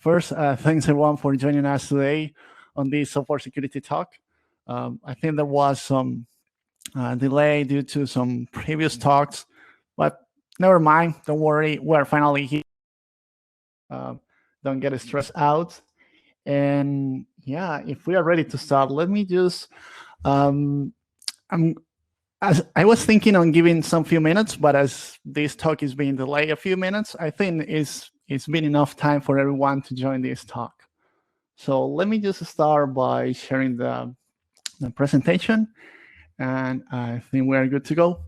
First, thanks everyone for joining us today on this software security talk. I think there was some delay due to some previous talks, but never mind. Don't worry, we're finally here. Don't get stressed out. And yeah, if we are ready to start, let me just. As I was thinking on giving some few minutes, but as this talk is being delayed a few minutes, I think it's been enough time for everyone to join this talk. So let me just start by sharing the presentation, and I think we are good to go.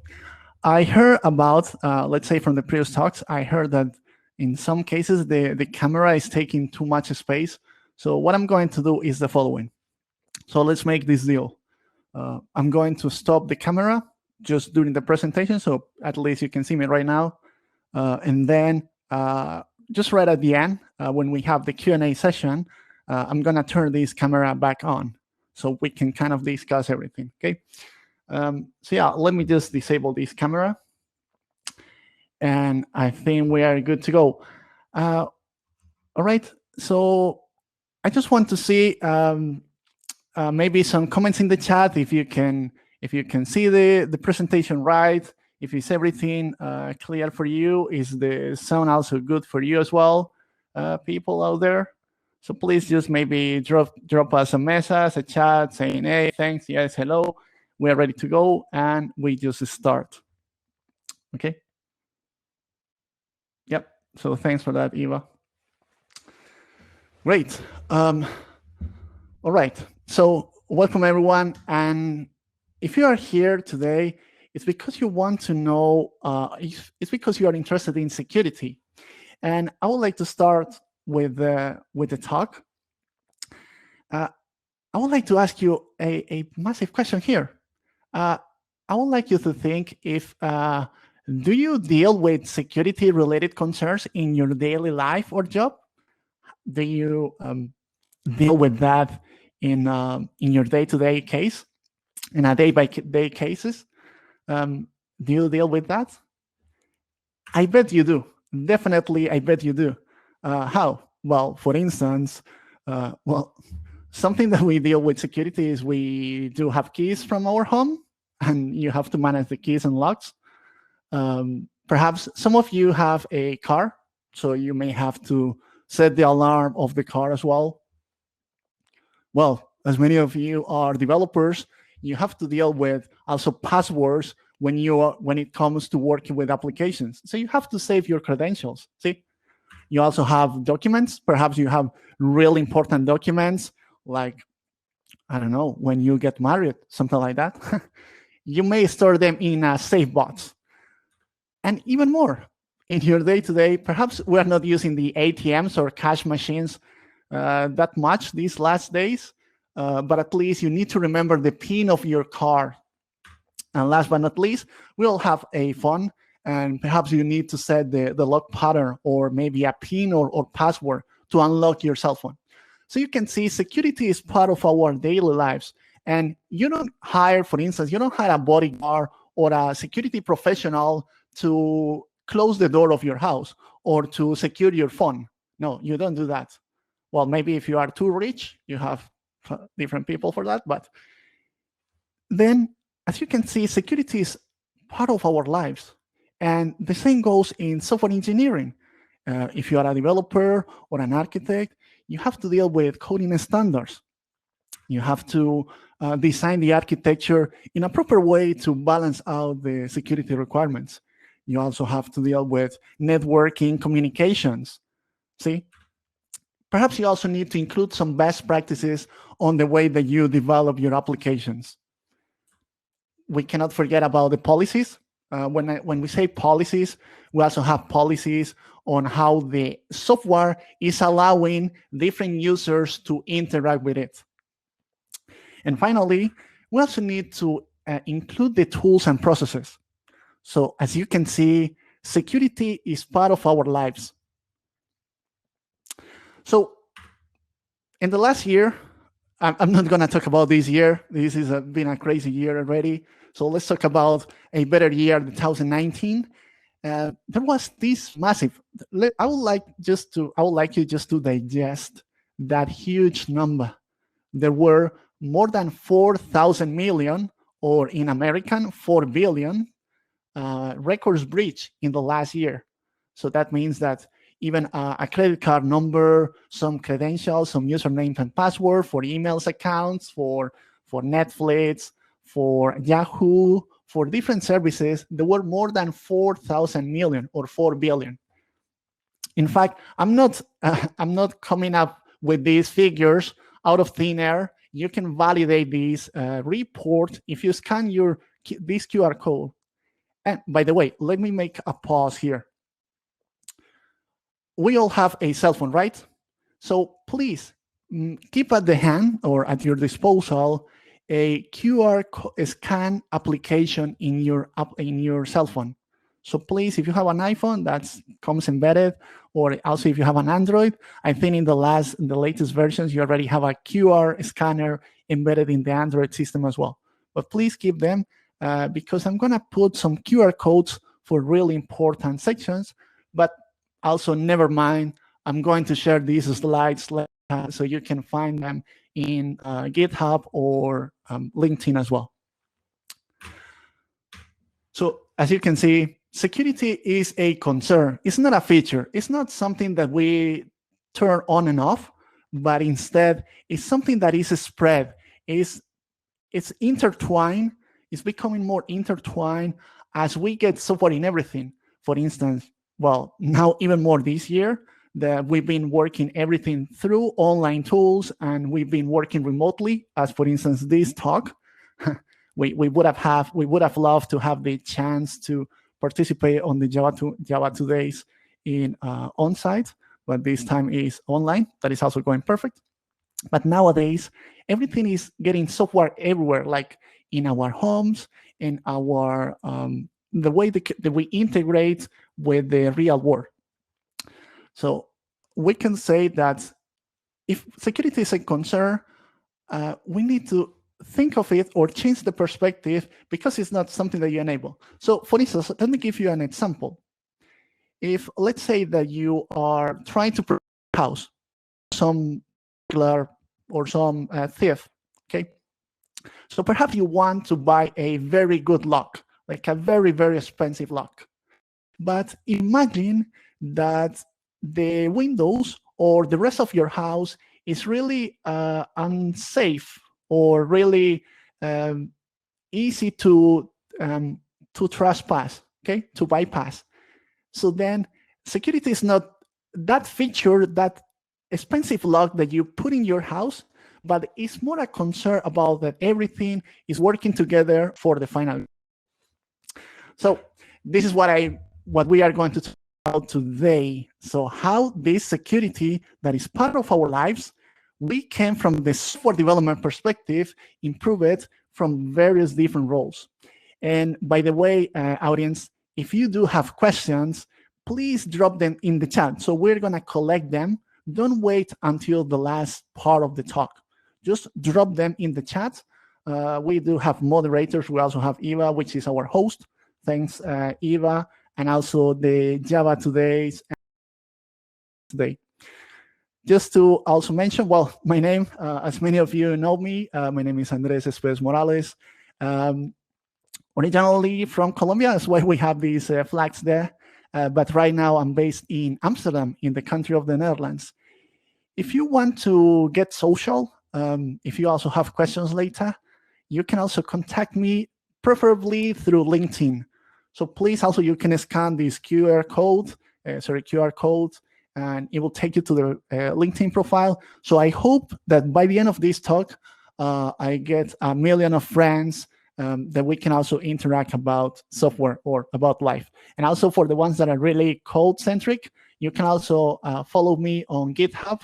I heard about, let's say from the previous talks, I heard that in some cases the camera is taking too much space. So what I'm going to do is the following. So let's make this deal. I'm going to stop the camera just during the presentation, so at least you can see me right now. And then just right at the end, when we have the Q&A session, I'm going to turn this camera back on so we can kind of discuss everything, okay? So yeah, let me just disable this camera. And I think we are good to go. All right, so I just want to see maybe some comments in the chat if you can see the presentation right, if it's everything clear for you. Is the sound also good for you as well, people out there? So please just maybe drop us a message, a chat saying, hey, thanks, yes, hello, we are ready to go, and we just start. Okay. Yep. So thanks for that, Eva. Great. All right. So welcome everyone, and if you are here today, it's because you want to know, it's because you are interested in security. And I would like to start with the talk. I would like to ask you a massive question here. I would like you to think if, do you deal with security-related concerns in your daily life or job? Do you deal with that in your day-to-day case, in a day-by-day cases? Do you deal with that? I bet you do. Definitely, I bet you do. How? Well, for instance, something that we deal with security is we do have keys from our home, and you have to manage the keys and locks. Perhaps some of you have a car, so you may have to set the alarm of the car as well. Well, as many of you are developers, you have to deal with also passwords when it comes to working with applications. So you have to save your credentials. See, you also have documents. Perhaps you have really important documents, like, I don't know, when you get married, something like that. You may store them in a safe box. And even more, in your day-to-day, perhaps we're not using the ATMs or cash machines that much these last days, but at least you need to remember the PIN of your car. And last but not least, we all have a phone, and perhaps you need to set the lock pattern or maybe a PIN or password to unlock your cell phone. So you can see security is part of our daily lives. And you don't hire, for instance, you don't hire a bodyguard or a security professional to close the door of your house or to secure your phone. No, you don't do that. Well, maybe if you are too rich, you have different people for that. But then, as you can see, security is part of our lives. And the same goes in software engineering. If you are a developer or an architect, you have to deal with coding standards. You have to design the architecture in a proper way to balance out the security requirements. You also have to deal with networking communications. See? Perhaps you also need to include some best practices on the way that you develop your applications. We cannot forget about the policies. When we say policies, we also have policies on how the software is allowing different users to interact with it. And finally, we also need to include the tools and processes. So as you can see, security is part of our lives. So in the last year, I'm not going to talk about this year. This has been a crazy year already. So let's talk about a better year, 2019. there was this massive. I would like you just to digest that huge number. There were more than 4,000 million, or in American, 4 billion records breached in the last year. So that means that even a credit card number, some credentials, some username and password for emails accounts, for Netflix, for Yahoo, for different services, there were more than 4,000 million or 4 billion. In fact, I'm not coming up with these figures out of thin air. You can validate this report if you scan this QR code. And by the way, let me make a pause here. We all have a cell phone, right? So please keep at the hand or at your disposal a QR scan application in your cell phone. So please, if you have an iPhone, that comes embedded, or also if you have an Android, I think in the latest versions, you already have a QR scanner embedded in the Android system as well. But please keep them because I'm gonna put some QR codes for really important sections, but also never mind, I'm going to share these slides so you can find them in GitHub or LinkedIn as well. So as you can see, security is a concern. It's not a feature. It's not something that we turn on and off, but instead it's something that is spread. It's intertwined. It's becoming more intertwined as we get software in everything. For instance, well, now even more this year, that we've been working everything through online tools, and we've been working remotely. As for instance, this talk, we would have loved to have the chance to participate on the Java 2 days in on-site, but this time is online. That is also going perfect. But nowadays, everything is getting software everywhere, like in our homes, in our the way that we integrate with the real world. So we can say that if security is a concern, we need to think of it or change the perspective, because it's not something that you enable. So for instance, let me give you an example. If let's say that you are trying to protect a house, some burglar or some thief, okay? So perhaps you want to buy a very good lock, like a very, very expensive lock. But imagine that the windows or the rest of your house is really unsafe or really easy to trespass, okay, to bypass. So then security is not that feature, that expensive lock that you put in your house, but it's more a concern about that everything is working together for the final. So this is what we are going to talk about today. So how this security that is part of our lives, we can, from the software development perspective, improve it from various different roles. And by the way, audience, if you do have questions, please drop them in the chat. So we're gonna collect them. Don't wait until the last part of the talk. Just drop them in the chat. We do have moderators. We also have Eva, which is our host. Thanks, Eva, and also the Java today. Just to also mention, well, my name, as many of you know me, my name is Andres Cespedes Morales. Originally from Colombia, that's why we have these flags there. But right now I'm based in Amsterdam, in the country of the Netherlands. If you want to get social, if you also have questions later, you can also contact me, preferably through LinkedIn. So please also, you can scan this QR code, and it will take you to the LinkedIn profile. So I hope that by the end of this talk, I get 1 million of friends that we can also interact about software or about life. And also for the ones that are really code-centric, you can also follow me on GitHub.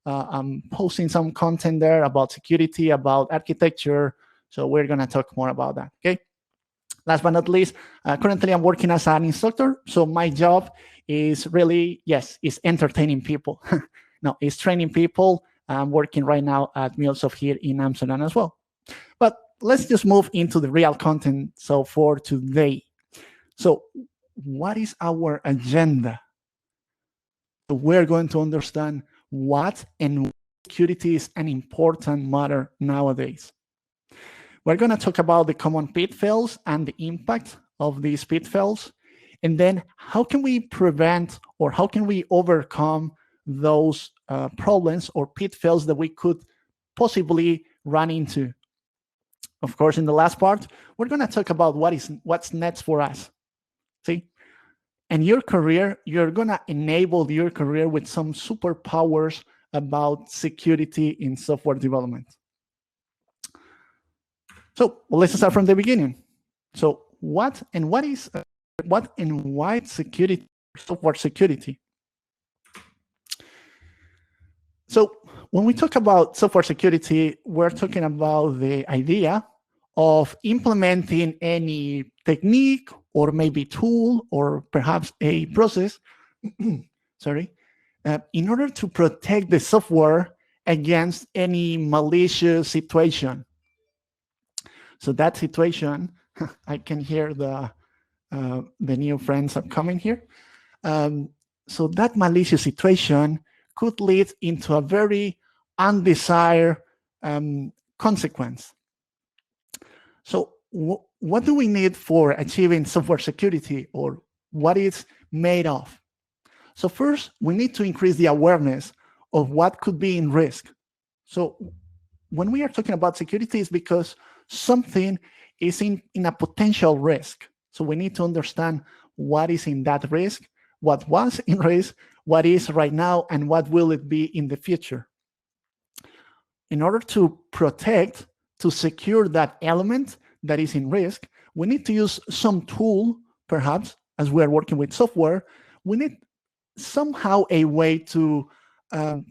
I'm posting some content there about security, about architecture. So we're going to talk more about that, okay? Last but not least, currently I'm working as an instructor. So my job is really, yes, is entertaining people. No, it's training people. I'm working right now at MuleSoft here in Amsterdam as well. But let's just move into the real content. So for today, so what is our agenda. So we're going to understand what and security is an important matter nowadays. We're going to talk about the common pitfalls and the impact of these pitfalls, and then how can we prevent or how can we overcome those problems or pitfalls that we could possibly run into. Of course, in the last part, we're going to talk about what's next for us. See? And your career, you're going to enable your career with some superpowers about security in software development. So let's start from the beginning. So why security, software security? So when we talk about software security, we're talking about the idea of implementing any technique or maybe tool or perhaps a process, sorry, in order to protect the software against any malicious situation. So that situation, I can hear the new friends are coming here. So that malicious situation could lead into a very undesired consequence. So what do we need for achieving software security, or what it's made of? So first, we need to increase the awareness of what could be in risk. So when we are talking about security, it's because something is in a potential risk. So we need to understand what is in that risk, what was in risk, what is right now, and what will it be in the future. In order to protect, to secure that element that is in risk, we need to use some tool, perhaps, as we are working with software. We need somehow a way to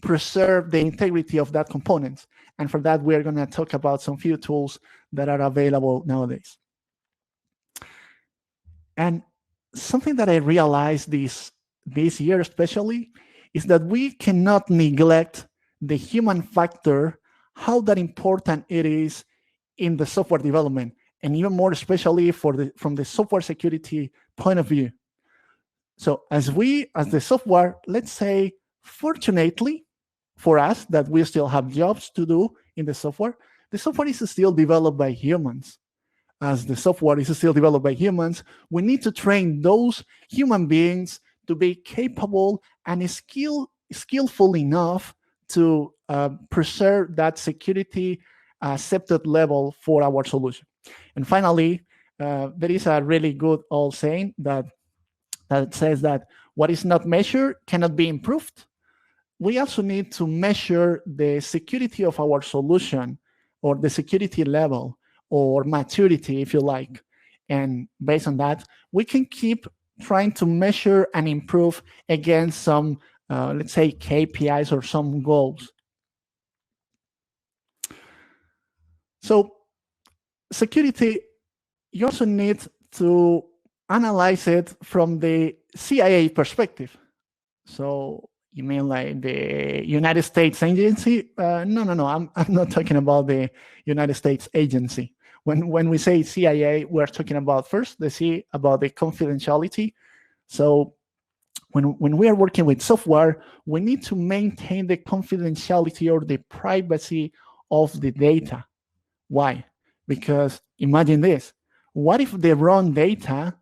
preserve the integrity of that component. And for that, we're going to talk about some few tools that are available nowadays. And something that I realized this year especially is that we cannot neglect the human factor, how that important it is in the software development, and even more especially from the software security point of view. So as the software, let's say, fortunately for us that we still have jobs to do in the software is still developed by humans. As the software is still developed by humans, we need to train those human beings to be capable and skillful enough to preserve that security accepted level for our solution. And finally, there is a really good old saying that says that what is not measured cannot be improved. We also need to measure the security of our solution, or the security level, or maturity, if you like. And based on that, we can keep trying to measure and improve against some, let's say, KPIs or some goals. So security, you also need to analyze it from the CIA perspective. So you mean like the United States agency? No. I'm not talking about the United States agency. When we say CIA, we're talking about first the C about the confidentiality. So when we are working with software, we need to maintain the confidentiality or the privacy of the data. Why? Because imagine this. What if the wrong data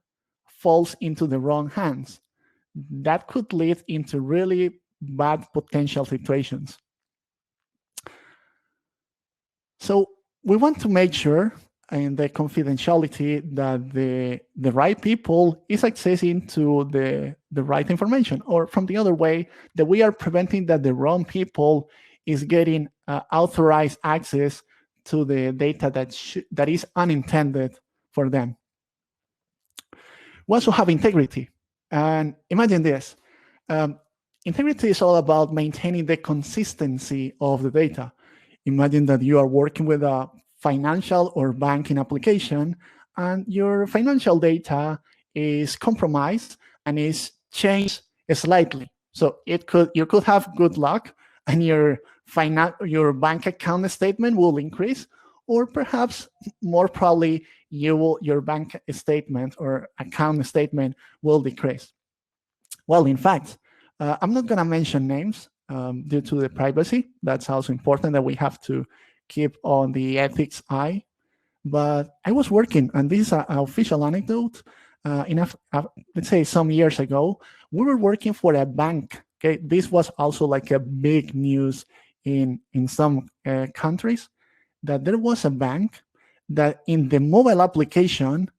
falls into the wrong hands? That could lead into really bad potential situations. So we want to make sure in the confidentiality that the right people is accessing to the right information, or from the other way, that we are preventing that the wrong people is getting authorized access to the data that is unintended for them. We also have integrity. And imagine this. Integrity is all about maintaining the consistency of the data. Imagine that you are working with a financial or banking application, and your financial data is compromised and is changed slightly. So you could have good luck, and your bank account statement will increase, or perhaps more probably your bank statement or account statement will decrease. Well, in fact, I'm not going to mention names due to the privacy. That's also important that we have to keep on the ethics eye. But I was working, and this is an official anecdote. Let's say some years ago, we were working for a bank. Okay, this was also like a big news in some countries, that there was a bank that in the mobile application,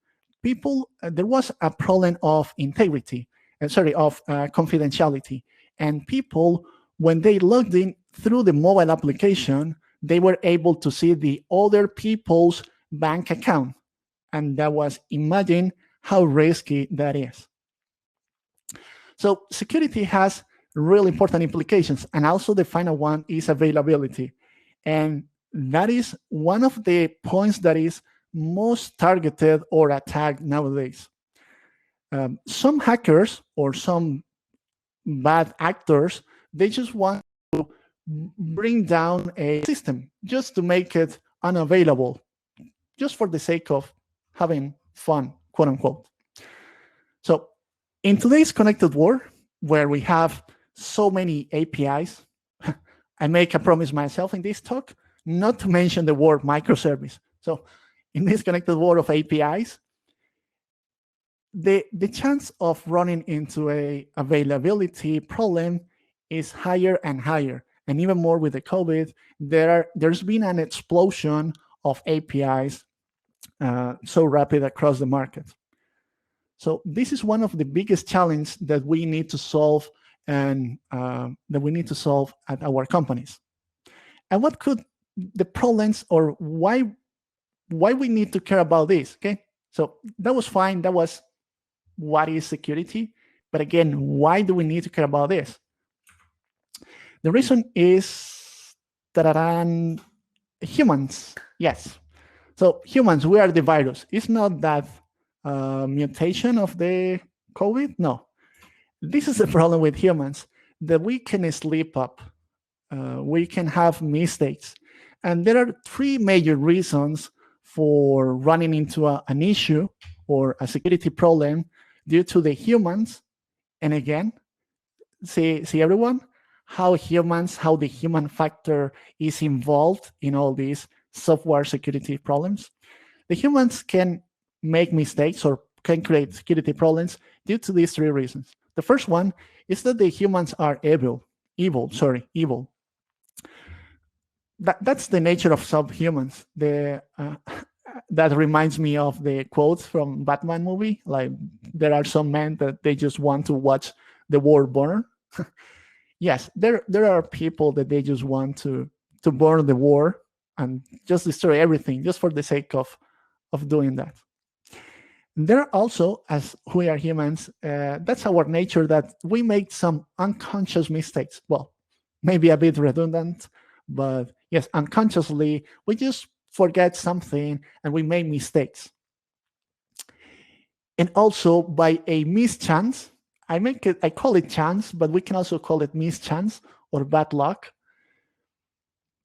there was a problem of integrity, of confidentiality. And people, when they logged in through the mobile application, they were able to see the other people's bank account. And that was, imagine how risky that is. So security has really important implications. And also the final one is availability. And that is one of the points that is most targeted or attacked nowadays. Some hackers or some bad actors, they just want to bring down a system just to make it unavailable, just for the sake of having fun, quote unquote. So in today's connected world, where we have so many APIs, I make a promise myself in this talk not to mention the word microservice. So in this connected world of APIs, the chance of running into a availability problem is higher and higher. And even more with the COVID, there's been an explosion of APIs so rapid across the market. So this is one of the biggest challenges that we need to solve and that we need to solve at our companies. And what could the problems, or why we need to care about this? Okay, so that was fine. That was what is security. But again, why do we need to care about this? The reason is that humans. Yes. So humans, we are the virus. It's not that mutation of the COVID. No. This is the problem with humans, that we can slip up. We can have mistakes. And there are three major reasons for running into an issue or a security problem due to the humans. And again, see everyone, how the human factor is involved in all these software security problems. The humans can make mistakes or can create security problems due to these three reasons. The first one is that the humans are evil. That's the nature of subhumans. That reminds me of the quotes from Batman movie. Like, there are some men that they just want to watch the world burn. Yes, there are people that they just want to burn the war and just destroy everything just for the sake of doing that. There are also, as we are humans, that's our nature, that we make some unconscious mistakes. Well, maybe a bit redundant, but yes, unconsciously, we just forget something and we make mistakes. And also by a mischance, I call it chance, but we can also call it mischance or bad luck.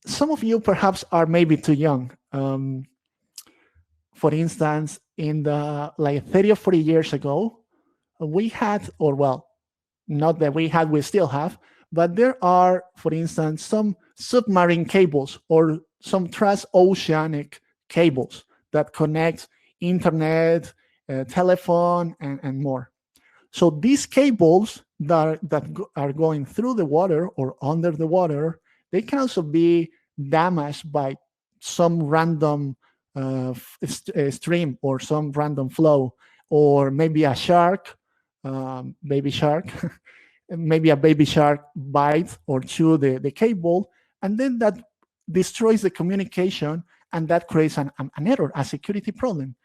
Some of you perhaps are maybe too young. For instance, in the 30 or 40 years ago, we had, or well, not that we had, we still have, but there are, for instance, some submarine cables or some transoceanic cables that connect internet, telephone, and more. So these cables that are going through the water or under the water, they can also be damaged by some random stream or some random flow, or maybe a shark, baby shark, maybe a baby shark bite or chew the cable, and then that destroys the communication, and that creates an error, a security problem.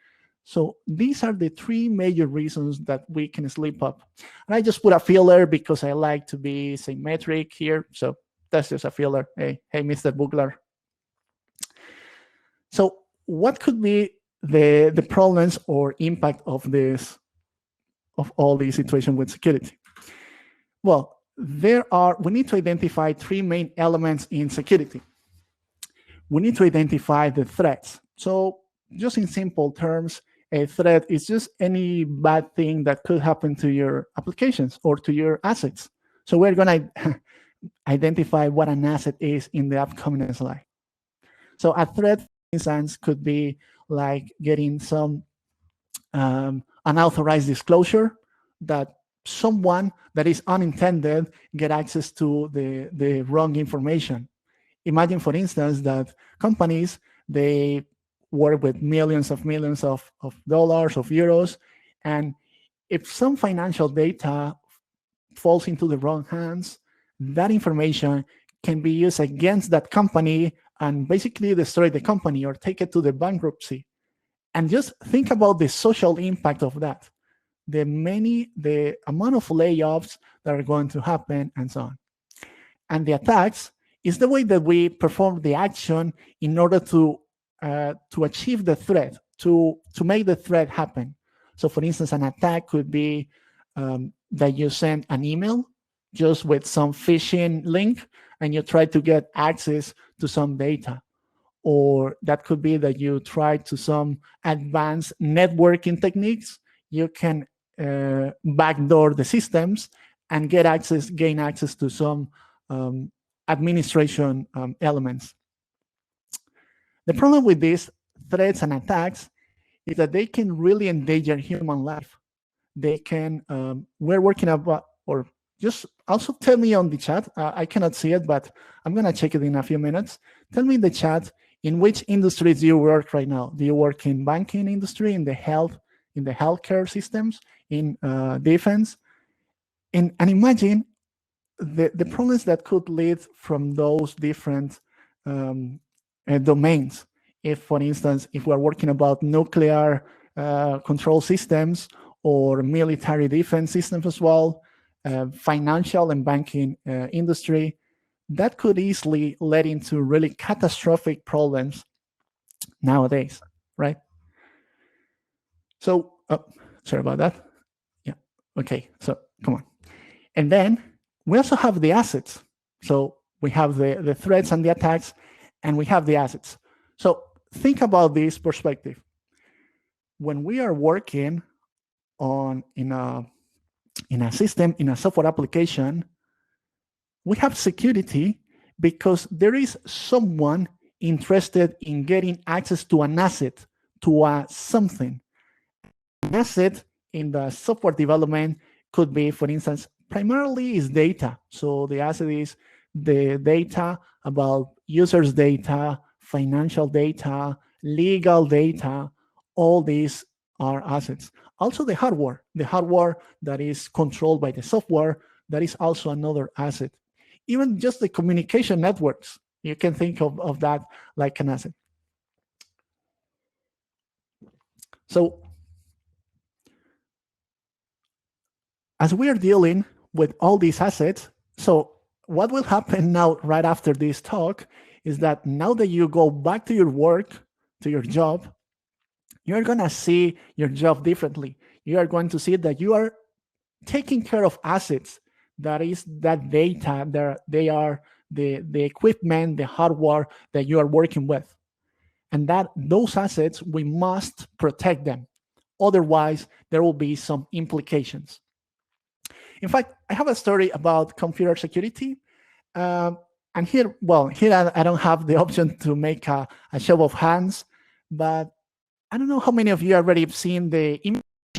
So these are the three major reasons that we can slip up. And I just put a filler because I like to be symmetric here. So that's just a filler. Hey, Mr. Bugler. So what could be the problems or impact of all these situations with security? Well, we need to identify three main elements in security. We need to identify the threats. So just in simple terms, a threat is just any bad thing that could happen to your applications or to your assets. So we're going to identify what an asset is in the upcoming slide. So a threat, for instance, could be like getting some unauthorized disclosure, that someone that is unintended get access to the wrong information. Imagine, for instance, that companies, they work with millions of dollars, of euros, and if some financial data falls into the wrong hands, that information can be used against that company and basically destroy the company or take it to the bankruptcy. And just think about the social impact of that, the amount of layoffs that are going to happen, and so on. And the attacks is the way that we perform the action in order to achieve the threat, to make the threat happen. So for instance, an attack could be that you send an email just with some phishing link and you try to get access to some data. Or that could be that you try to some advanced networking techniques. You can backdoor the systems and gain access to some administration elements. The problem with these threats and attacks is that they can really endanger human life. They can, we're working about, or just also tell me on the chat, I cannot see it, but I'm gonna check it in a few minutes. Tell me in the chat, in which industries do you work right now? Do you work in banking industry, in the healthcare systems, in defense? And imagine the problems that could lead from those different domains. If, for instance, if we're working about nuclear control systems or military defense systems as well, financial and banking industry, that could easily lead into really catastrophic problems nowadays, right? So, sorry about that. Yeah, okay, so come on. And then we also have the assets. So we have the threats and the attacks, and we have the assets. So think about this perspective. When we are working in a system, in a software application, we have security because there is someone interested in getting access to an asset, to something. An asset in the software development could be, for instance, primarily is data. So the asset is the data about users' data, financial data, legal data. All these are assets. Also the hardware that is controlled by the software, that is also another asset. Even just the communication networks, you can think of that like an asset. So as we are dealing with all these assets, so what will happen now right after this talk is that now that you go back to your work, to your job, you're going to see your job differently. You are going to see that you are taking care of assets. That is that data, they are the equipment, the hardware that you are working with. And that those assets, we must protect them. Otherwise, there will be some implications. In fact, I have a story about computer security. And here I don't have the option to make a show of hands, but I don't know how many of you already have seen the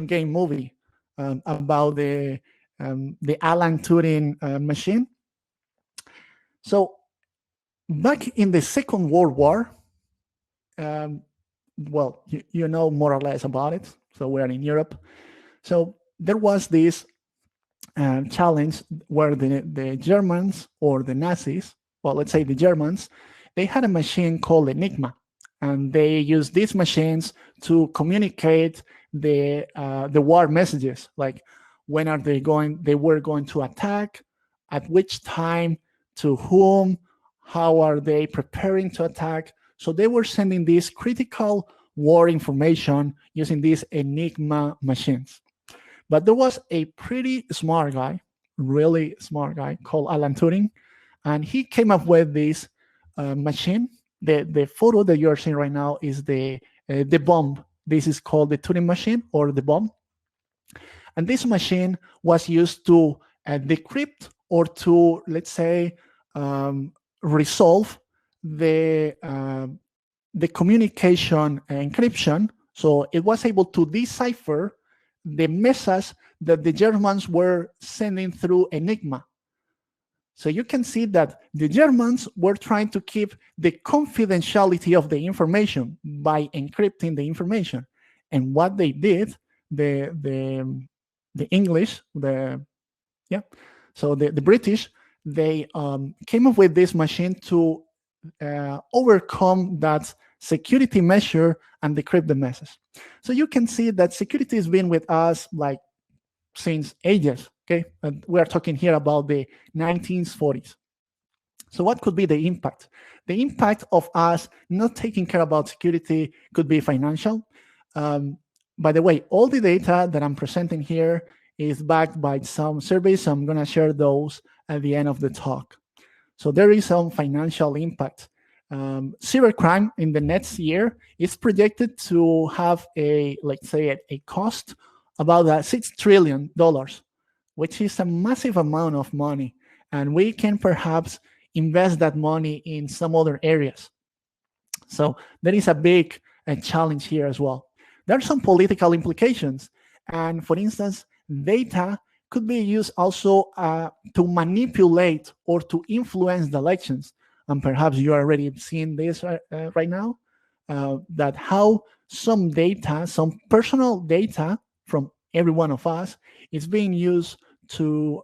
game movie about the Alan Turing machine. So back in the Second World War, well, you know more or less about it. So we're in Europe. So there was this challenge where the Germans or the Nazis, well, let's say the Germans, they had a machine called Enigma, and they used these machines to communicate the war messages, like when are they were going to attack, at which time, to whom, how are they preparing to attack. So they were sending this critical war information using these Enigma machines. But there was a pretty smart guy, really smart guy called Alan Turing, and he came up with this machine. The photo that you're seeing right now is the the bomb. This is called the Turing machine or the bomb. And this machine was used to decrypt or to, let's say, resolve the communication encryption. So it was able to decipher the message that the Germans were sending through Enigma. So you can see that the Germans were trying to keep the confidentiality of the information by encrypting the information. And what they did, the English, so the British, they came up with this machine to overcome that security measure and decrypt the message. So you can see that security has been with us like since ages, okay? And we are talking here about the 1940s. So what could be the impact? The impact of us not taking care about security could be financial. By the way, all the data that I'm presenting here is backed by some surveys. So I'm going to share those at the end of the talk. So there is some financial impact. Cybercrime in the next year is projected to have let's say, a cost about $6 trillion, which is a massive amount of money. And we can perhaps invest that money in some other areas. So there is a big challenge here as well. There are some political implications. And for instance, data could be used also to manipulate or to influence the elections. And perhaps you are already seeing this right now, that how some data, some personal data from every one of us is being used to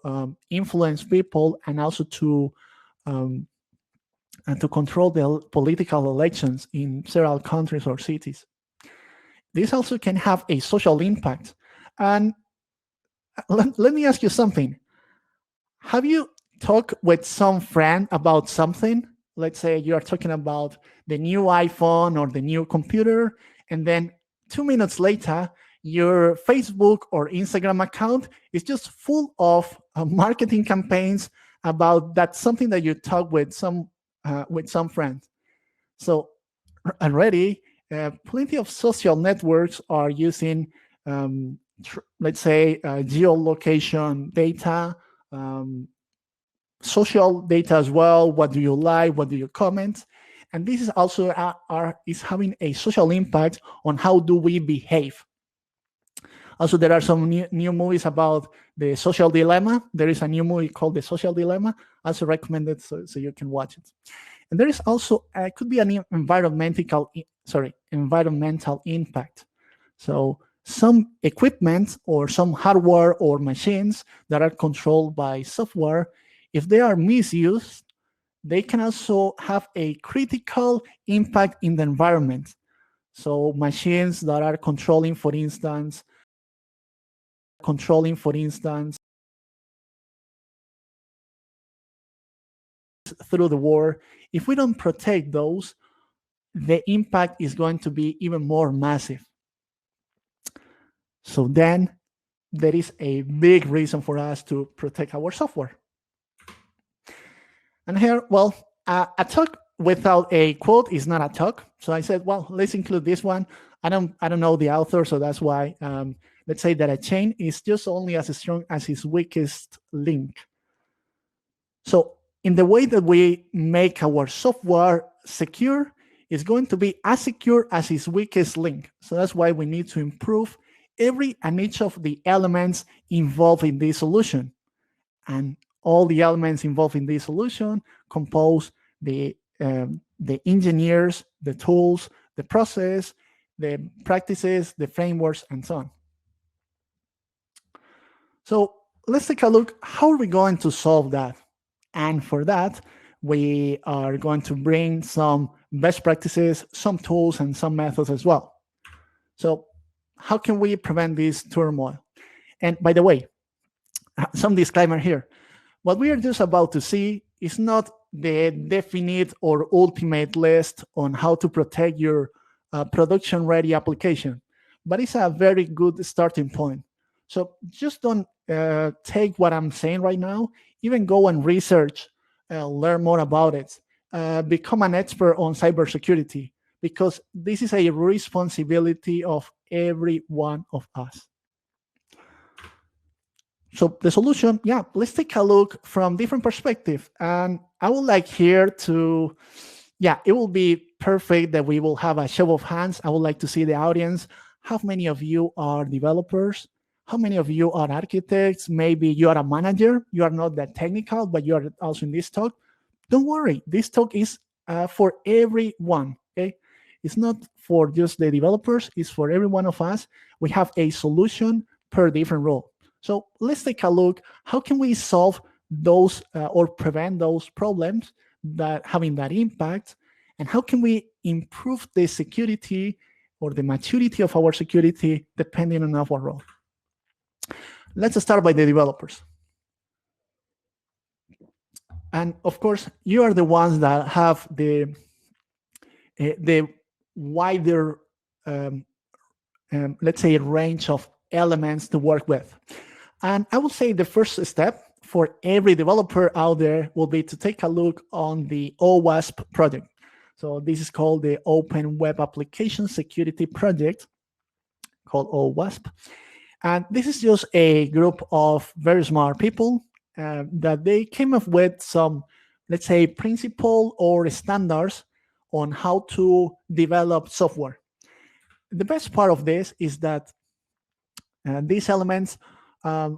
influence people and also to control the political elections in several countries or cities. This also can have a social impact. And let me ask you something. Have you talked with some friend about something? Let's say you are talking about the new iPhone or the new computer, and then 2 minutes later, your Facebook or Instagram account is just full of marketing campaigns about that something that you talk with some friends. So already, plenty of social networks are using, let's say, geolocation data, social data as well. What do you like? What do you comment? And this is also is having a social impact on how do we behave. Also, there are some new movies about the social dilemma. There is a new movie called The Social Dilemma. Also recommended, so you can watch it. And there is also could be an environmental impact. So some equipment or some hardware or machines that are controlled by software, if they are misused, they can also have a critical impact in the environment. So machines that are controlling, for instance, through the war, if we don't protect those, the impact is going to be even more massive. So then there is a big reason for us to protect our software. And here, well, a talk without a quote is not a talk. So I said, well, let's include this one. I don't know the author, so that's why. Let's say that a chain is just only as strong as its weakest link. So in the way that we make our software secure, it's going to be as secure as its weakest link. So that's why we need to improve every and each of the elements involved in this solution. And all the elements involved in this solution compose the engineers, the tools, the process, the practices, the frameworks, and so on. So let's take a look. How are we going to solve that? And for that, we are going to bring some best practices, some tools, and some methods as well. So how can we prevent this turmoil? And by the way, some disclaimer here. What we are just about to see is not the definite or ultimate list on how to protect your production-ready application, but it's a very good starting point. So just don't take what I'm saying right now. Even go and research, learn more about it, become an expert on cybersecurity, because this is a responsibility of every one of us. So the solution, yeah, let's take a look from different perspectives. And I would like here to, yeah, it will be perfect that we will have a show of hands. I would like to see the audience. How many of you are developers? How many of you are architects? Maybe you are a manager. You are not that technical, but you are also in this talk. Don't worry. This talk is for everyone, okay? It's not for just the developers. It's for every one of us. We have a solution per different role. So let's take a look. How can we solve those or prevent those problems that having that impact? And how can we improve the security or the maturity of our security depending on our role? Let's start by the developers. And of course, you are the ones that have the wider, let's say, range of elements to work with. And I would say the first step for every developer out there will be to take a look on the AllWASP project. So this is called the Open Web Application Security Project, called AllWASP. And this is just a group of very smart people that they came up with some, let's say, principle or standards on how to develop software. The best part of this is that these elements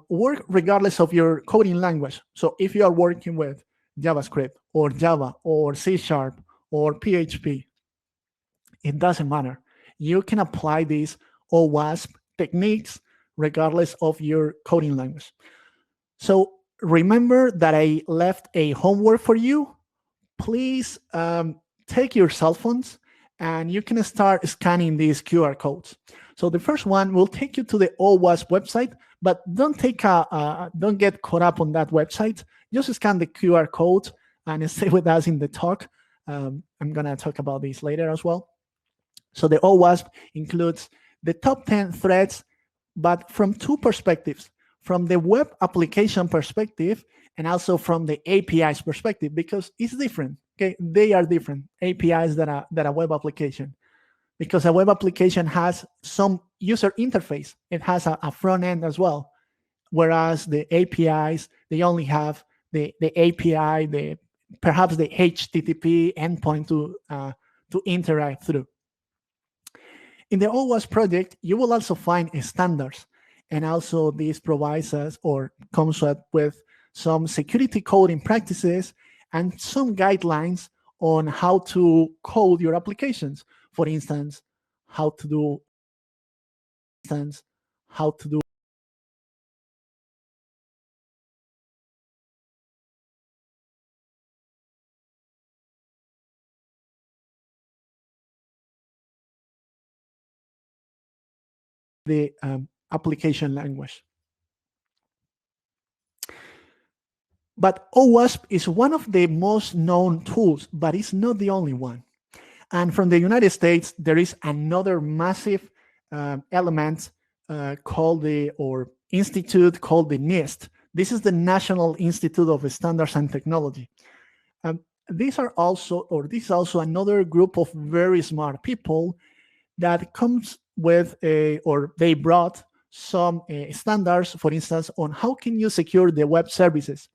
work regardless of your coding language. So if you are working with JavaScript or Java or C# or PHP, it doesn't matter. You can apply these AllWASP techniques regardless of your coding language. So remember that I left a homework for you. Please take your cell phones and you can start scanning these QR codes. So the first one will take you to the AllWASP website, but don't get caught up on that website. Just scan the QR code and stay with us in the talk. I'm gonna talk about this later as well. So the AllWASP includes the top 10 threats, but from two perspectives, from the web application perspective and also from the APIs perspective, because it's different. Okay, they are different APIs than a web application, because a web application has some user interface. It has a front end as well, whereas the APIs, they only have the API, perhaps the HTTP endpoint to interact through. In the AllWASP project, you will also find standards, and also this provides us or comes up with some security coding practices and some guidelines on how to code your applications. For instance, how to do the application language. But AllWASP is one of the most known tools, but it's not the only one. And from the United States, there is another massive element called institute called the NIST. This is the National Institute of Standards and Technology. This is also another group of very smart people that comes with they brought some standards, for instance, on how can you secure the web services.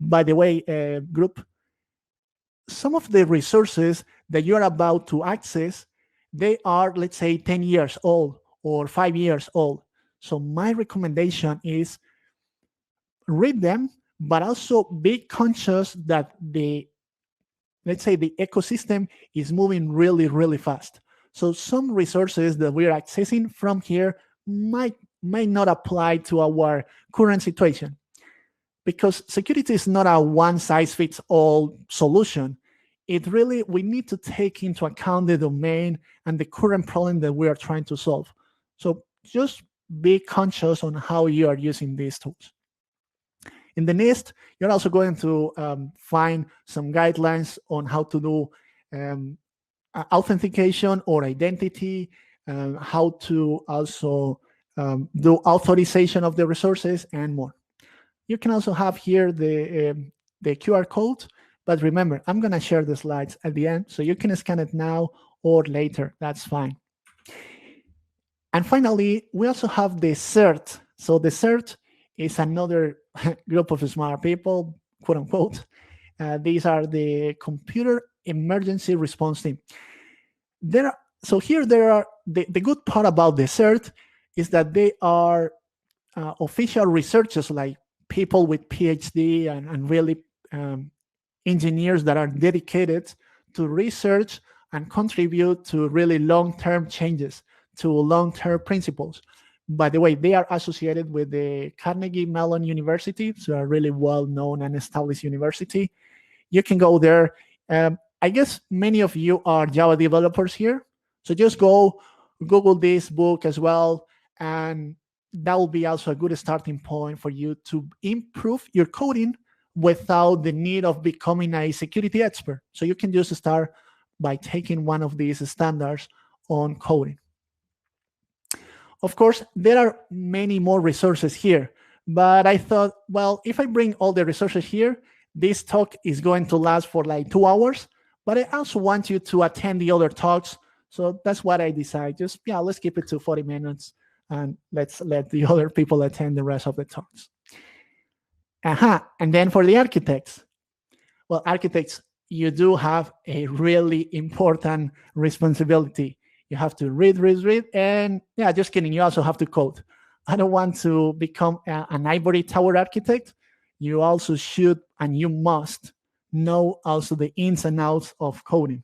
By the way, group, some of the resources that you're about to access, they are, let's say, 10 years old or 5 years old. So my recommendation is read them, but also be conscious that let's say the ecosystem is moving really, really fast. So some resources that we're accessing from here might not apply to our current situation, because security is not a one-size-fits-all solution. We need to take into account the domain and the current problem that we are trying to solve. So just be conscious on how you are using these tools. In the NIST, you're also going to find some guidelines on how to do authentication or identity, how to also do authorization of the resources and more. You can also have here the QR code. But remember, I'm going to share the slides at the end, so you can scan it now or later. That's fine. And finally, we also have the Cert. So the Cert is another group of smart people, quote unquote. These are the Computer Emergency Response Team. So here there are, the good part about the Cert is that they are official researchers, like people with PhD and really engineers that are dedicated to research and contribute to really long-term changes, to long-term principles. By the way, they are associated with the Carnegie Mellon University, so a really well-known and established university. You can go there. I guess many of you are Java developers here, so just go Google this book as well, and that will be also a good starting point for you to improve your coding without the need of becoming a security expert. So you can just start by taking one of these standards on coding. Of course, there are many more resources here, but I thought, well, if I bring all the resources here, this talk is going to last for like 2 hours, but I also want you to attend the other talks. So that's what I decided. Just, yeah, let's keep it to 40 minutes and let's let the other people attend the rest of the talks. And then for the architects, well, architects, you do have a really important responsibility. You have to read, and yeah, just kidding, you also have to code. I don't want to become an ivory tower architect. You also should, and you must know also the ins and outs of coding.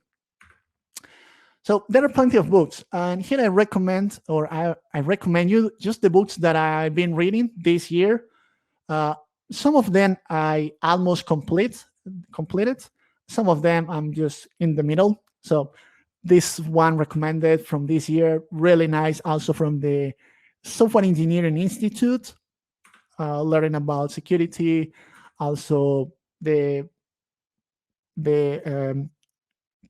So there are plenty of books, and here I recommend, or I recommend you just the books that I've been reading this year. Some of them I almost completed. Some of them I'm just in the middle. So this one recommended from this year, really nice, also from the Software Engineering Institute, learning about security, also the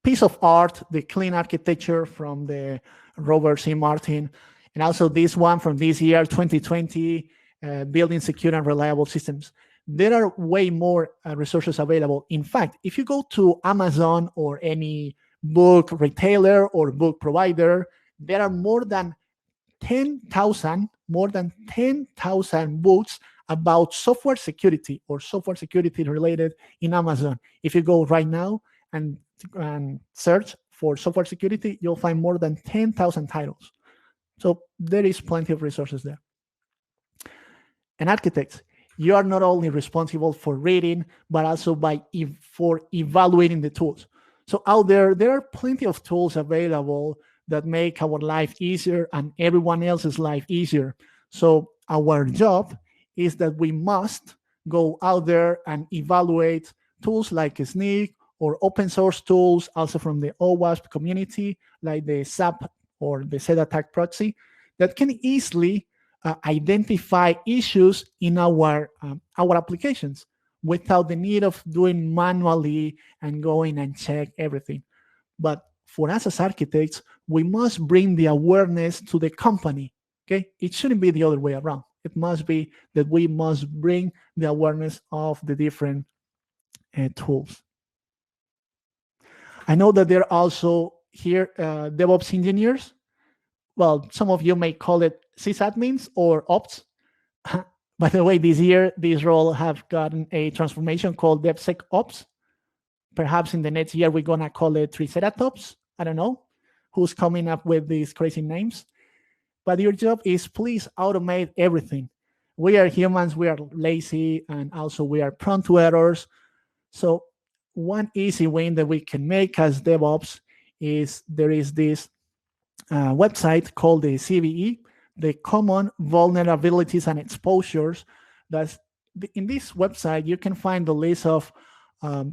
piece of art, the clean architecture from the Robert C. Martin, and also this one from this year, 2020, building secure and reliable systems. There are way more resources available. In fact, if you go to Amazon or any book retailer or book provider, there are more than 10,000 books about software security or software security related in Amazon. If you go right now and search for software security, you'll find more than 10,000 titles. So there is plenty of resources there. And architects, you are not only responsible for reading, but also for evaluating the tools. So out there are plenty of tools available that make our life easier and everyone else's life easier. So our job is that we must go out there and evaluate tools like Snyk or open source tools, also from the AllWASP community, like the SAP or the Set Attack Proxy, that can easily identify issues in our applications without the need of doing manually and going and check everything. But for us as architects, we must bring the awareness to the company. Okay, it shouldn't be the other way around. It must be that we must bring the awareness of the different tools. I know that there are also here DevOps engineers. Well, some of you may call it sysadmins or ops. By the way, this year, this role have gotten a transformation called DevSecOps. Perhaps in the next year, we're going to call it Triceratops. I don't know who's coming up with these crazy names. But your job is please automate everything. We are humans, we are lazy, and also we are prone to errors. So one easy win that we can make as DevOps is there is this website called the CVE, the Common Vulnerabilities and Exposures. That's in this website, you can find the list of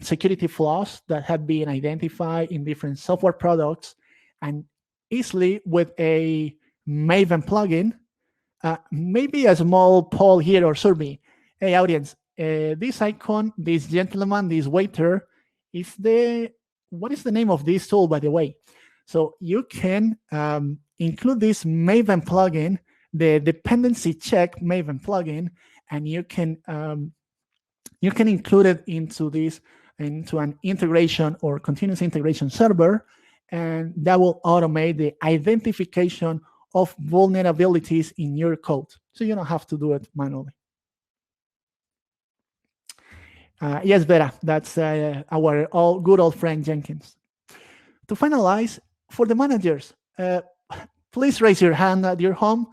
security flaws that have been identified in different software products, and easily with a Maven plugin, maybe a small poll here or survey. Hey, audience, this icon, this gentleman, this waiter, what is the name of this tool, by the way? So you can include this Maven plugin, the dependency check Maven plugin, and you can include it into this into an integration or continuous integration server, and that will automate the identification of vulnerabilities in your code. So you don't have to do it manually. Yes, Vera, that's our good old friend Jenkins. To finalize, for the managers, please raise your hand at your home.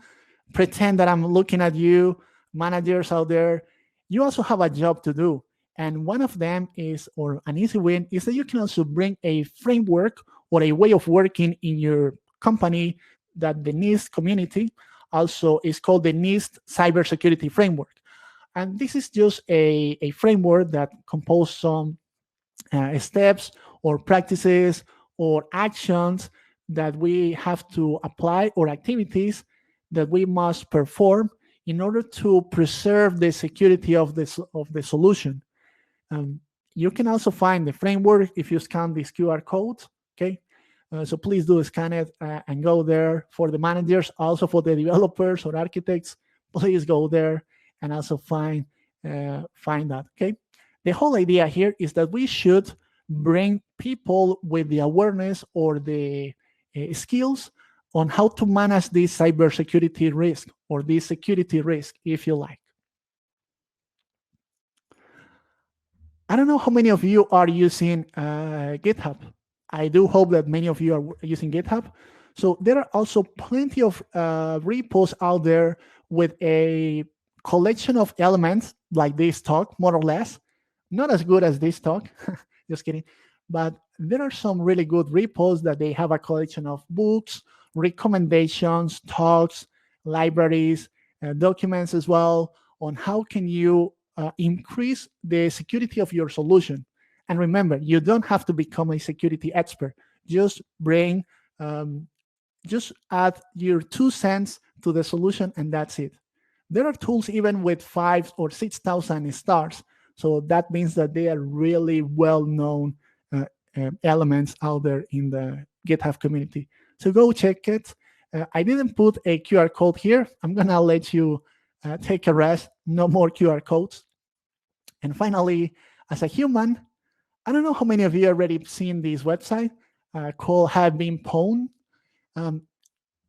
Pretend that I'm looking at you, managers out there. You also have a job to do. And one of them is, or an easy win, is that you can also bring a framework or a way of working in your company that the NIST community also is called the NIST Cybersecurity Framework. And this is just a framework that composes some steps or practices or actions that we have to apply, or activities that we must perform in order to preserve the security of the solution. You can also find the framework if you scan these QR codes, okay? So please do scan it and go there. For the managers, also for the developers or architects, please go there and also find that, okay? The whole idea here is that we should bring people with the awareness or the skills on how to manage this cybersecurity risk, or this security risk, if you like. I don't know how many of you are using GitHub. I do hope that many of you are using GitHub. So there are also plenty of repos out there with a collection of elements like this talk, more or less. Not as good as this talk, just kidding. But there are some really good repos that they have a collection of books, recommendations, talks, libraries, documents as well, on how can you increase the security of your solution. And remember, you don't have to become a security expert. Just just add your 2 cents to the solution, and that's it. There are tools even with 5,000 or 6,000 stars. So that means that they are really well-known elements out there in the GitHub community. So go check it. I didn't put a QR code here. I'm gonna let you take a rest. No more QR codes. And finally, as a human, I don't know how many of you already seen this website called HaveIFone.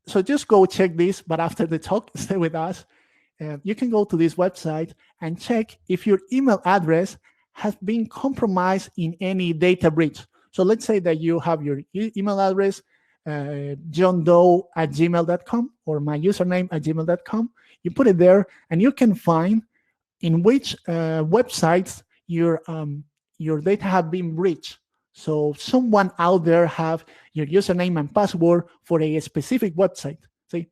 So just go check this, but after the talk, stay with us. You can go to this website and check if your email address has been compromised in any data breach. So let's say that you have your email address, johndoe@gmail.com, or my username @gmail.com. You put it there, and you can find in which websites your data have been breached. So someone out there have your username and password for a specific website. See,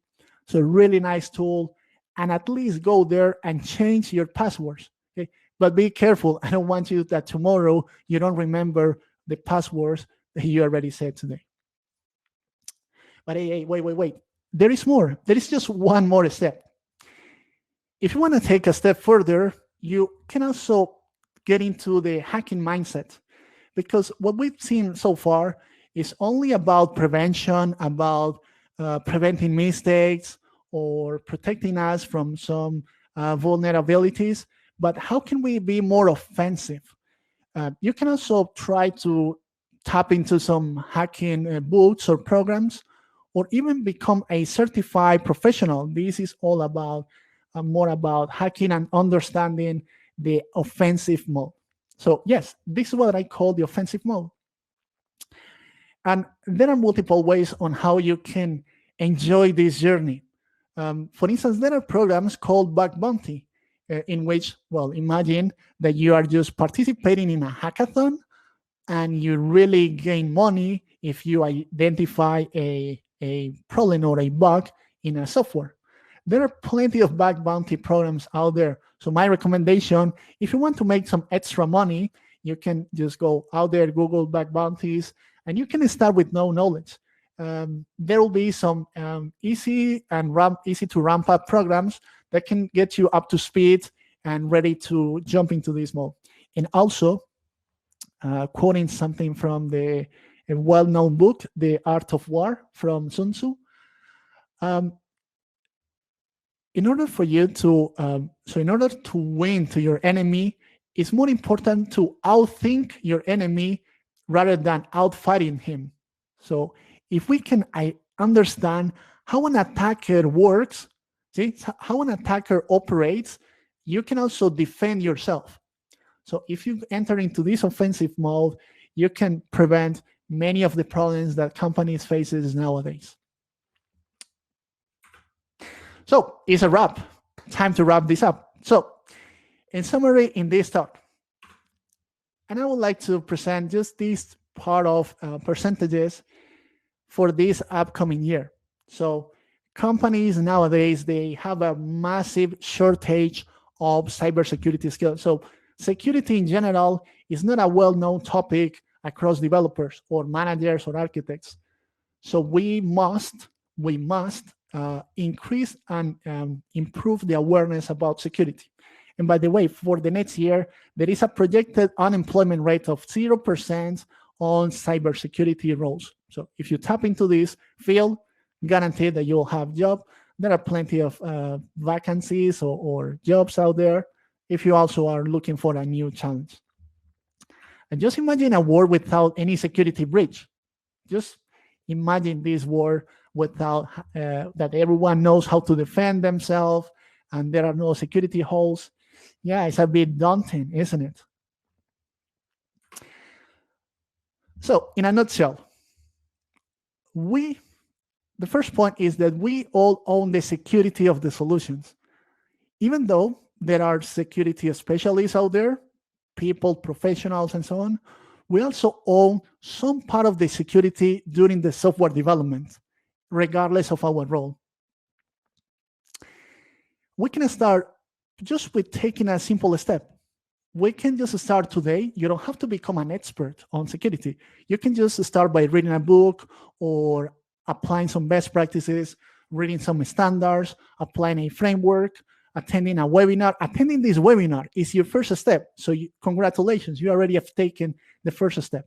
so really nice tool. And at least go there and change your passwords. Okay, but be careful. I don't want you that tomorrow you don't remember the passwords that you already said today. But hey, wait. There is more. There is just one more step. If you want to take a step further, you can also get into the hacking mindset, because what we've seen so far is only about prevention, about preventing mistakes, or protecting us from some vulnerabilities. But how can we be more offensive? You can also try to tap into some hacking books or programs, or even become a certified professional. This is all about more about hacking and understanding the offensive mode. So yes, this is what I call the offensive mode. And there are multiple ways on how you can enjoy this journey. For instance, there are programs called Bug Bounty, in which, well, imagine that you are just participating in a hackathon and you really gain money if you identify a problem or a bug in a software. There are plenty of Bug Bounty programs out there. So my recommendation, if you want to make some extra money, you can just go out there, Google Bug Bounties, and you can start with no knowledge. There will be some easy to ramp up programs that can get you up to speed and ready to jump into this mode. And also, quoting something from a well-known book, The Art of War, from Sun Tzu. In order to win to your enemy, it's more important to outthink your enemy rather than outfighting him. So if we can understand how an attacker works, see how an attacker operates, you can also defend yourself. So if you enter into this offensive mode, you can prevent many of the problems that companies faces nowadays. So it's a wrap. Time to wrap this up. So in summary, in this talk, and I would like to present just this part of percentages for this upcoming year. So companies nowadays, they have a massive shortage of cybersecurity skills. So security in general is not a well-known topic across developers or managers or architects. So we must increase and improve the awareness about security. And by the way, for the next year, there is a projected unemployment rate of 0% on cybersecurity roles. So if you tap into this field, guaranteed that you'll have a job. There are plenty of vacancies or jobs out there if you also are looking for a new challenge. And just imagine a world without any security breach. Just imagine this world without that everyone knows how to defend themselves and there are no security holes. Yeah, it's a bit daunting, isn't it? So in a nutshell, the first point is that we all own the security of the solutions. Even though there are security specialists out there, people, professionals, and so on, we also own some part of the security during the software development, regardless of our role. We can start just with taking a simple step. We can just start today. You don't have to become an expert on security. You can just start by reading a book or applying some best practices, reading some standards, applying a framework, attending a webinar. Attending this webinar is your first step. So congratulations, you already have taken the first step.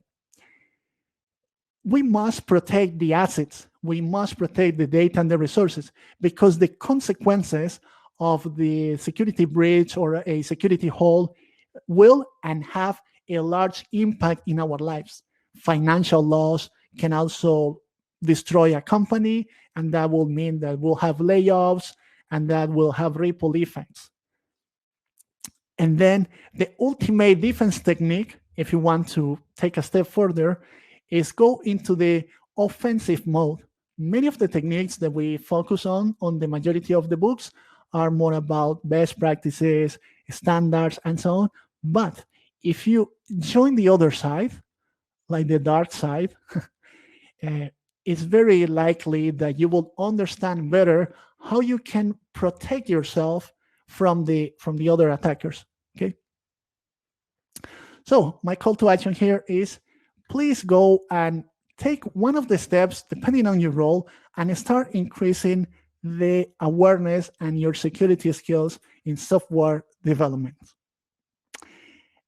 We must protect the assets. We must protect the data and the resources because the consequences of the security breach or a security hole will and have a large impact in our lives. Financial loss can also destroy a company, and that will mean that we'll have layoffs and that will have ripple effects. And then the ultimate defense technique, if you want to take a step further, is go into the offensive mode. Many of the techniques that we focus on the majority of the books are more about best practices, standards, and so on. But if you join the other side, like the dark side, it's very likely that you will understand better how you can protect yourself from the other attackers. Okay. So my call to action here is please go and take one of the steps, depending on your role, and start increasing the awareness and your security skills in software development.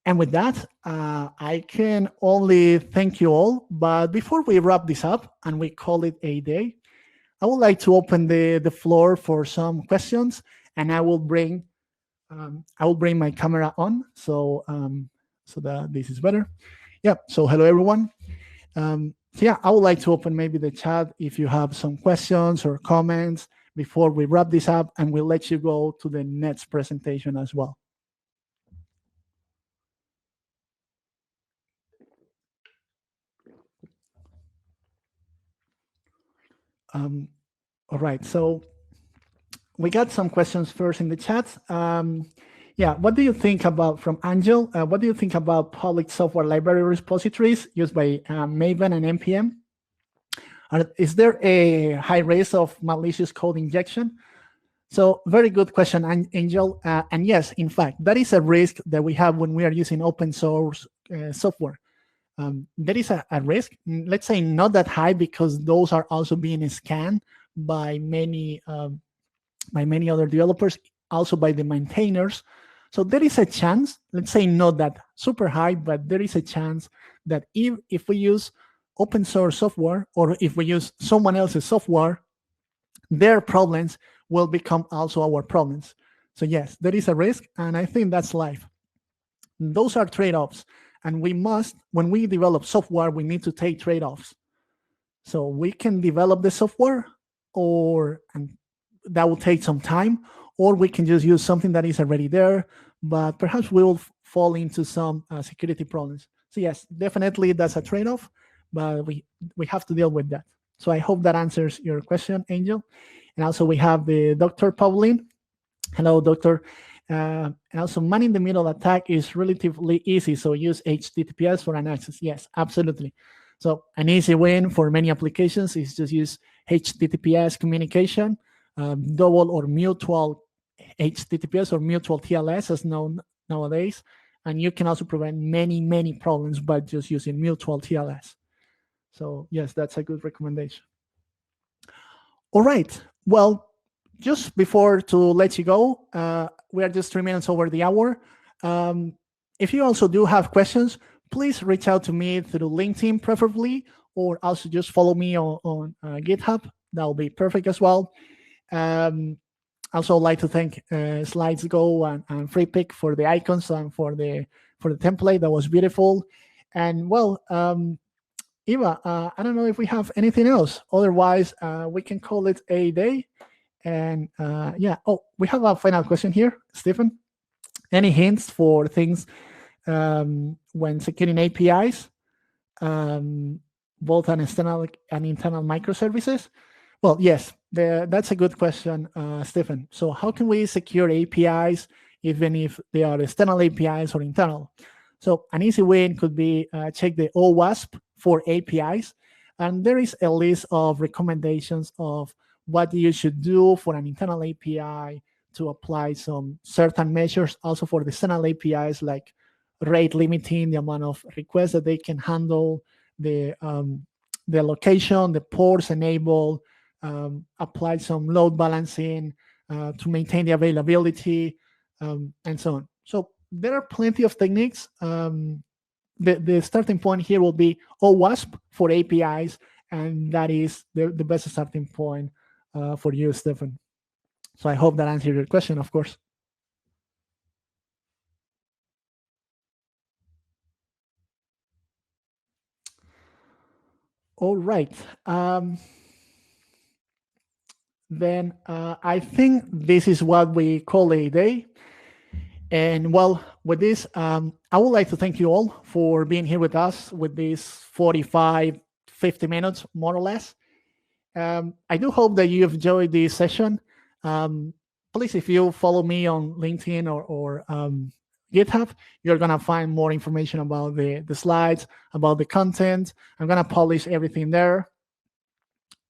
And with that, I can only thank you all. But before we wrap this up and we call it a day, I would like to open the floor for some questions, and I will bring my camera on so that this is better. Yeah. So hello everyone. Yeah, I would like to open maybe the chat if you have some questions or comments before we wrap this up, and we'll let you go to the next presentation as well. All right, so we got some questions first in the chat. Yeah, what do you think about, from Angel, what do you think about public software library repositories used by Maven and NPM? Is there a high risk of malicious code injection? So very good question, Angel. And yes, in fact, that is a risk that we have when we are using open source software. There is a risk, let's say not that high, because those are also being scanned by many other developers, also by the maintainers. So there is a chance, let's say not that super high, but there is a chance that if we use open source software, or if we use someone else's software, their problems will become also our problems. So yes, there is a risk, and I think that's life. those are trade-offs. And we must, when we develop software, we need to take trade-offs. So we can develop the software, and that will take some time, or we can just use something that is already there, but perhaps we will fall into some security problems. So yes, definitely that's a trade-off, but we have to deal with that. So I hope that answers your question, Angel. And also we have the Dr. Pauline. Hello, Doctor. And also man-in-the-middle attack is relatively easy, so use HTTPS for an access. Yes, absolutely. So an easy win for many applications is just use HTTPS communication, double or mutual HTTPS or mutual TLS as known nowadays. And you can also prevent many, many problems by just using mutual TLS. So yes, that's a good recommendation. All right. Well, just before to let you go, we are just 3 minutes over the hour. If you also do have questions, please reach out to me through LinkedIn preferably, or also just follow me on GitHub. That will be perfect as well. Also like to thank SlidesGo and FreePick for the icons and for the template. That was beautiful. And well, Eva, I don't know if we have anything else. Otherwise, we can call it a day. And yeah, we have a final question here, Stephen. Any hints for things when securing APIs, both an external and internal microservices? Well, yes, that's a good question, Stephen. So how can we secure APIs even if they are external APIs or internal? So an easy way could be check the AllWASP for APIs. And there is a list of recommendations of what you should do for an internal API to apply some certain measures also for the external APIs, like rate limiting the amount of requests that they can handle, the location, the ports enabled, apply some load balancing to maintain the availability, and so on. So there are plenty of techniques. The starting point here will be AllWASP for APIs, and that is the best starting point for you, Stephen. So I hope that answered your question, of course. All right. Then I think this is what we call a day. And well, with this, I would like to thank you all for being here with us with these 45, 50 minutes, more or less. I do hope that you have enjoyed this session. Please, if you follow me on LinkedIn or GitHub, you're going to find more information about the slides, about the content. I'm going to publish everything there.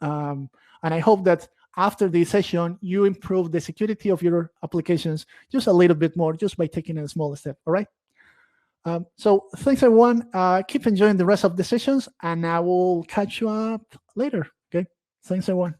And I hope that after this session, you improve the security of your applications just a little bit more, just by taking a small step, all right? So thanks, everyone. Keep enjoying the rest of the sessions, and I will catch you up later, okay? Thanks, everyone.